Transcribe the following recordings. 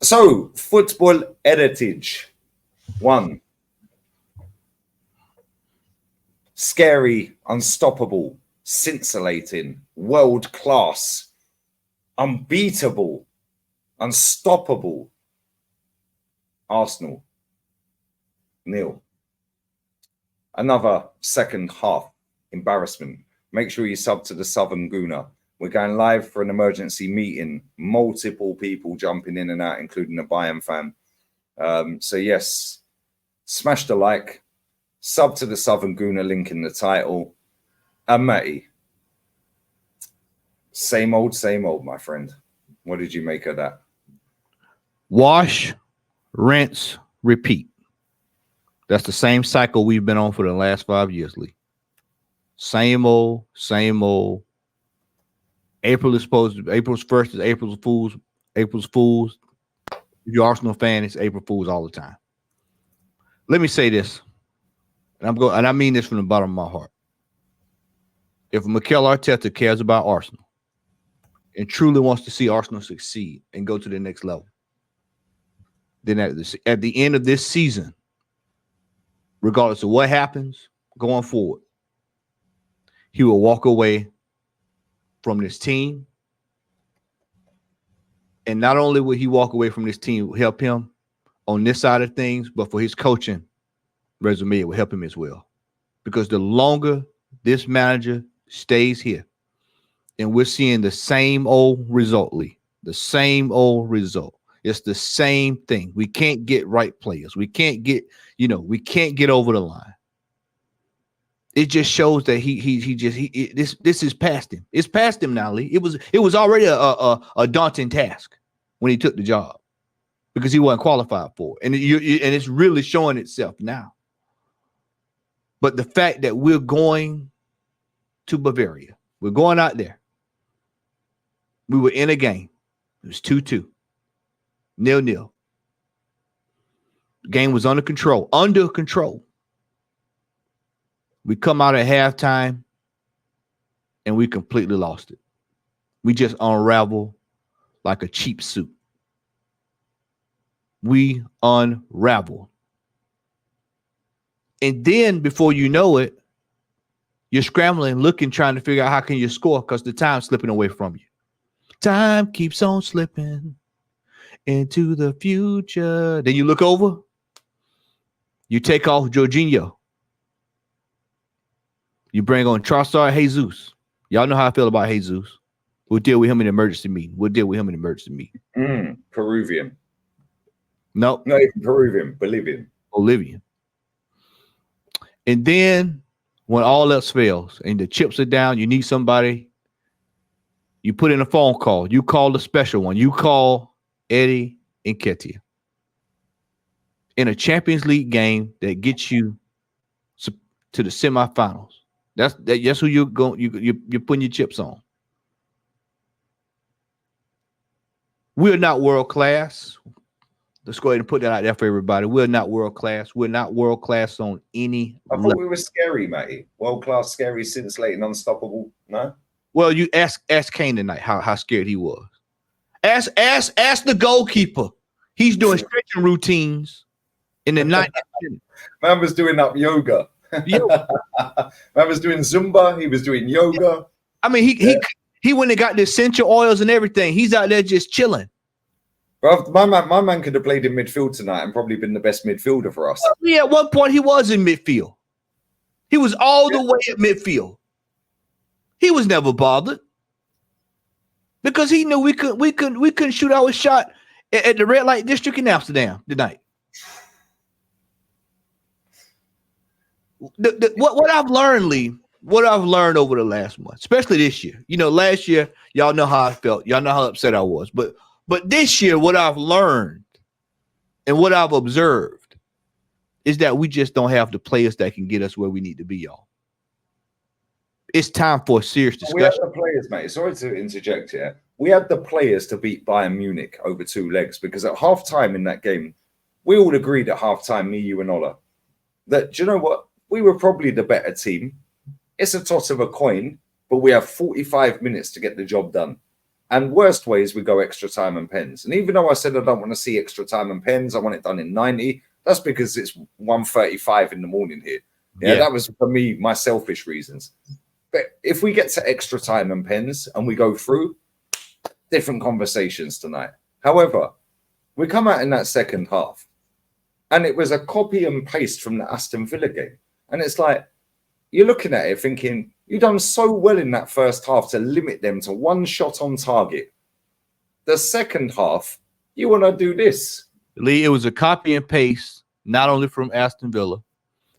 So, football heritage. 1. Scary, unstoppable, scintillating, world class, unbeatable, unstoppable. Arsenal. Nil. Another second half embarrassment. Make sure you sub to the Southern Gooner. We're going live for an emergency meeting. Multiple people jumping in and out, including a Bayern fan. So yes, smash the like, sub to the Southern Gooner, link in the title. And Matty, same old, my friend. What did you make of that? Wash, rinse, repeat. That's the same cycle we've been on for the last 5 years, Lee. Same old, same old. April's 1st is April's Fools. April's Fools. If you're Arsenal fan, it's April Fools all the time. Let me say this, and I mean this from the bottom of my heart. If Mikel Arteta cares about Arsenal and truly wants to see Arsenal succeed and go to the next level, then at the end of this season, regardless of what happens going forward, he will walk away from this team. And not only will he walk away from this team, help him on this side of things, but for his coaching resume, it will help him as well. Because the longer this manager stays here, and we're seeing the same old result, Lee, the same old result. It's the same thing. We can't get right players. We can't get over the line. It just shows that this is past him. It's past him now, Lee. It was already a daunting task when he took the job because he wasn't qualified for it. And it's really showing itself now. But the fact that we're going to Bavaria, we're going out there. We were in a game. It was 2-2. 0-0. The game was under control. We come out at halftime and we completely lost it. We just unravel like a cheap suit. We unravel. And then before you know it, you're scrambling, looking, trying to figure out how can you score because the time's slipping away from you. Time keeps on slipping into the future. Then you look over, you take off Jorginho. You bring on Trossard, Jesus. Y'all know how I feel about Jesus. We'll deal with him in an emergency meeting. Peruvian. Nope. Not even Peruvian, Bolivian. And then when all else fails and the chips are down, you need somebody. You put in a phone call. You call the special one. You call Eddie Nketiah in a Champions League game that gets you to the semifinals. That's who you're putting your chips on. We're not world class. Let's go ahead and put that out there for everybody. We're not world class. We're not world class on any level. I thought we were scary, Matty. World class, scary, scintillating, unstoppable. No. Well, you ask Kane tonight how scared he was. Ask the goalkeeper. He's doing stretching routines in the 90th minute. Man was doing up yoga. Man was doing Zumba. He was doing yoga. I mean, he went and got the essential oils and everything. He's out there just chilling. Bro, my man could have played in midfield tonight and probably been the best midfielder for us. Yeah, at one point he was in midfield. He was all the way at midfield. He was never bothered because he knew we couldn't shoot our shot at the red light district in Amsterdam tonight. What I've learned, Lee, over the last month, especially this year. Last year, y'all know how I felt. Y'all know how upset I was. But this year, what I've learned and what I've observed is that we just don't have the players that can get us where we need to be, y'all. It's time for a serious discussion. We have the players, mate. Sorry to interject here. We had the players to beat Bayern Munich over 2 legs because at halftime in that game, we all agreed at halftime, me, you, and Ola, that, do you know what? We were probably the better team. It's a toss of a coin, but we have 45 minutes to get the job done. And worst ways, we go extra time and pens. And even though I said I don't want to see extra time and pens, I want it done in 90. That's because it's 1:35 in the morning here. Yeah, that was for me, my selfish reasons. But if we get to extra time and pens and we go through, different conversations tonight. However, we come out in that second half and it was a copy and paste from the Aston Villa game. And it's like, you're looking at it thinking, you've done so well in that first half to limit them to one shot on target. The second half, you want to do this. Lee, it was a copy and paste, not only from Aston Villa.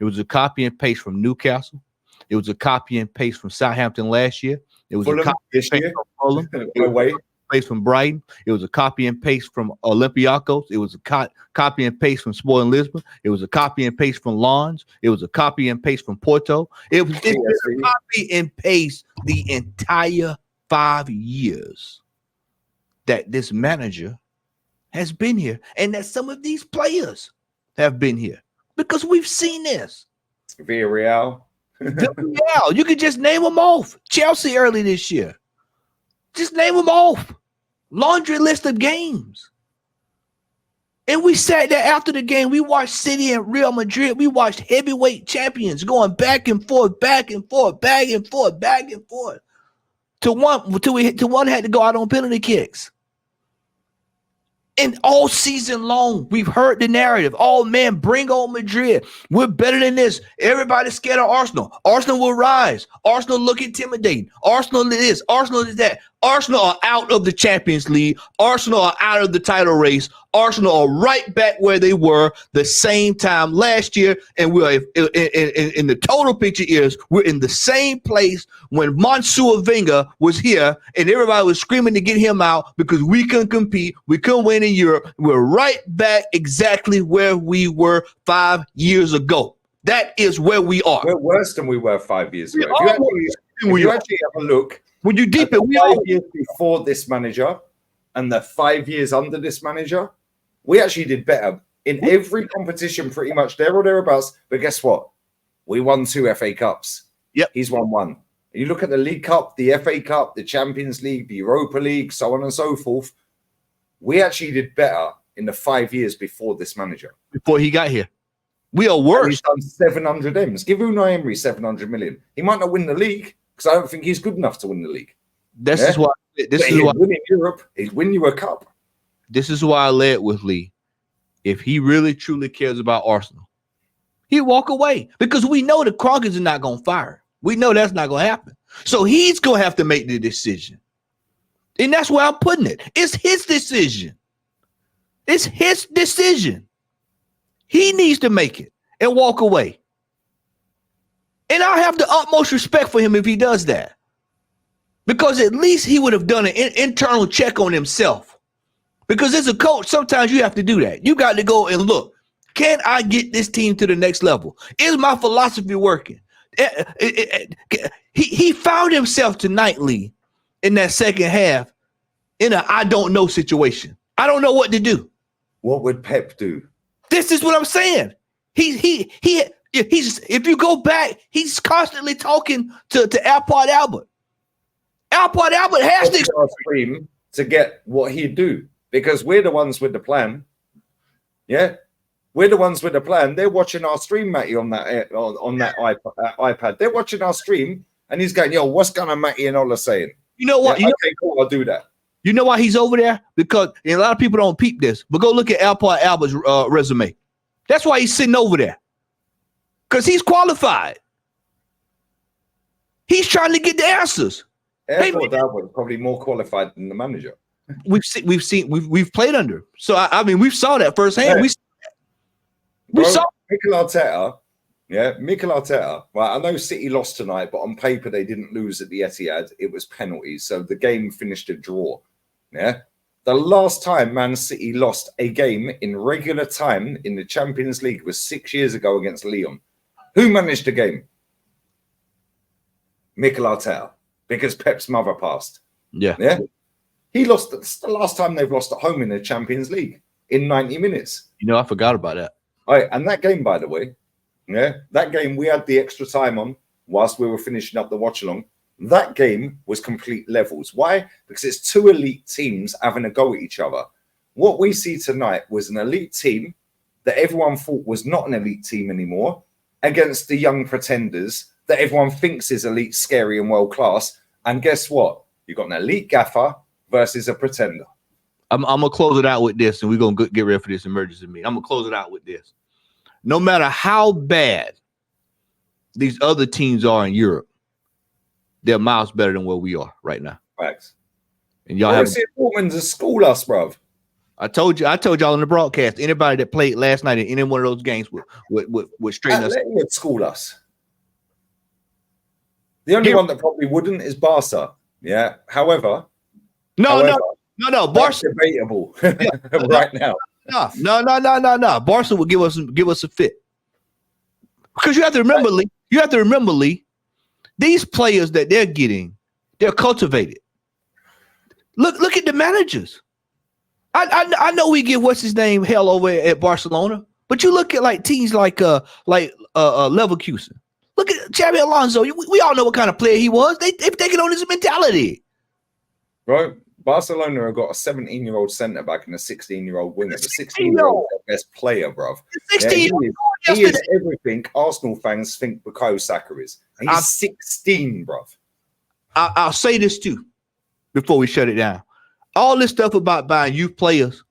It was a copy and paste from Newcastle. It was a copy and paste from Southampton last year. It was Fulham, a copy and paste from Fulham. It was a paste from Brighton. It was a copy and paste from Olympiacos. It was a copy and paste from Sporting Lisbon. It was a copy and paste from Lens. It was a copy and paste from Porto. It was a copy and paste the entire 5 years that this manager has been here, and that some of these players have been here, because we've seen this. Villarreal. Villarreal, you could just name them off. Chelsea early this year. Just name them off. Laundry list of games. And we sat there after the game. We watched City and Real Madrid. We watched heavyweight champions going back and forth, back and forth, back and forth, back and forth. Till one had to go out on penalty kicks. And all season long, we've heard the narrative. Oh, man, bring on Madrid. We're better than this. Everybody's scared of Arsenal. Arsenal will rise. Arsenal look intimidating. Arsenal is this. Arsenal is that. Arsenal are out of the Champions League. Arsenal are out of the title race. Arsenal are right back where they were the same time last year. And we're in the total picture is we're in the same place when Mansour Wenger was here and everybody was screaming to get him out because we couldn't compete. We couldn't win in Europe. We're right back exactly where we were 5 years ago. That is where we are. We're worse than we were 5 years ago. If you actually have a look, when you deep it, we 5 years before this manager and the 5 years under this manager, we actually did better in every competition, pretty much there or thereabouts. But guess what? We won 2 FA Cups. Yep. He's won 1. And you look at the League Cup, the FA Cup, the Champions League, the Europa League, so on and so forth. We actually did better in the 5 years before this manager. Before he got here. We are worse. And he's done 700 M's. Give Unai Emery 700 million. He might not win the league because I don't think he's good enough to win the league. This is why win in Europe. He'd win you a cup. This is why I led with Lee. If he really truly cares about Arsenal, he'd walk away because we know the Kroenkes are not going to fire. We know that's not going to happen. So he's going to have to make the decision. And that's where I'm putting it. It's his decision. It's his decision. He needs to make it and walk away. And I have the utmost respect for him if he does that. Because at least he would have done an internal check on himself. Because as a coach, sometimes you have to do that. You got to go and look, can I get this team to the next level? Is my philosophy working? He found himself tonight, Lee, in that second half in a I don't know situation. I don't know what to do. What would Pep do? This is what I'm saying. He's if you go back, he's constantly talking to Alport Albert. Alport Albert has to scream to get what he'd do because we're the ones with the plan. Yeah, we're the ones with the plan. They're watching our stream, Matty, on that iPad. They're watching our stream, and he's going, "Yo, what's going on, Matty and Ola saying?" You know what? Yeah, okay, cool. I'll do that. You know why he's over there? Because a lot of people don't peep this, but go look at Alport Albert's resume. That's why he's sitting over there. Because he's qualified. He's trying to get the answers. Alport Albert probably more qualified than the manager. We've played under him. So I mean, we saw that firsthand. Yeah. We saw Mikel Arteta. Yeah, Mikel Arteta. Well, I know City lost tonight, but on paper they didn't lose at the Etihad. It was penalties, so the game finished a draw. Yeah, the last time Man City lost a game in regular time in the Champions League was 6 years ago against Lyon. Who managed the game? Mikel Arteta, because Pep's mother passed. Yeah. He lost. It's the last time they've lost at home in the Champions League in 90 minutes. You know, I forgot about that. All right, and that game, by the way, that game we had the extra time on whilst we were finishing up the watch along. That game was complete levels. Why? Because it's two elite teams having a go at each other. What we see tonight was an elite team that everyone thought was not an elite team anymore against the young pretenders that everyone thinks is elite, scary, and world class. And guess what? You've got an elite gaffer versus a pretender. I'm gonna close it out with this, and we're gonna get ready for this emergency meeting. I'm gonna close it out with this. No matter how bad these other teams are in Europe, they're miles better than where we are right now. Facts. And y'all have Dortmund to school us, bruv. I told y'all in the broadcast. Anybody that played last night in any one of those games would straighten us. Would school us. The only one that probably wouldn't is Barca. Yeah. However, no. Barca debatable right now. No. Barca will give us a fit. Because you have to remember, Lee. These players that they're getting, they're cultivated. Look at the managers. I know we give what's his name hell over at Barcelona, but you look at like teams like Leverkusen. Look at Xabi Alonso. We all know what kind of player he was. They've taken on his mentality. Right. Barcelona have got a 17-year-old centre back and a 16-year-old winger. The 16-year-old best player, bruv. He is everything Arsenal fans think Bukayo Saka is. And he's 16, bruv. I'll say this too before we shut it down. All this stuff about buying youth players,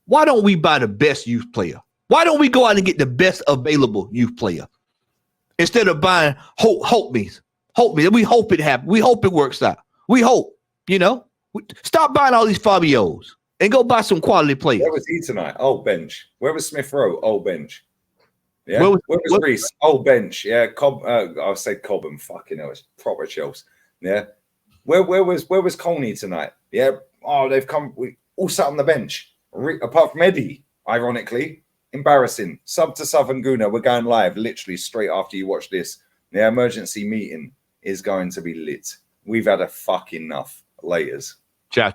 why don't we buy the best youth player? Why don't we go out and get the best available youth player instead of buying hope me? We hope it happens. We hope it works out. We hope, Stop buying all these Fabios and go buy some quality players. Where was he tonight? Oh, bench. Where was Smith Rowe? Oh, bench. Yeah. Where was Reece? Oh, bench. Yeah. I'll say Cobham. Fucking hell, it's proper Chelsea. Yeah. Where was Colney tonight? Yeah. Oh, they've come. We all sat on the bench, apart from Eddie. Ironically, embarrassing. Sub to Southern Guna. We're going live literally straight after you watch this. The emergency meeting is going to be lit. We've had a fucking enough. Laters. Ciao.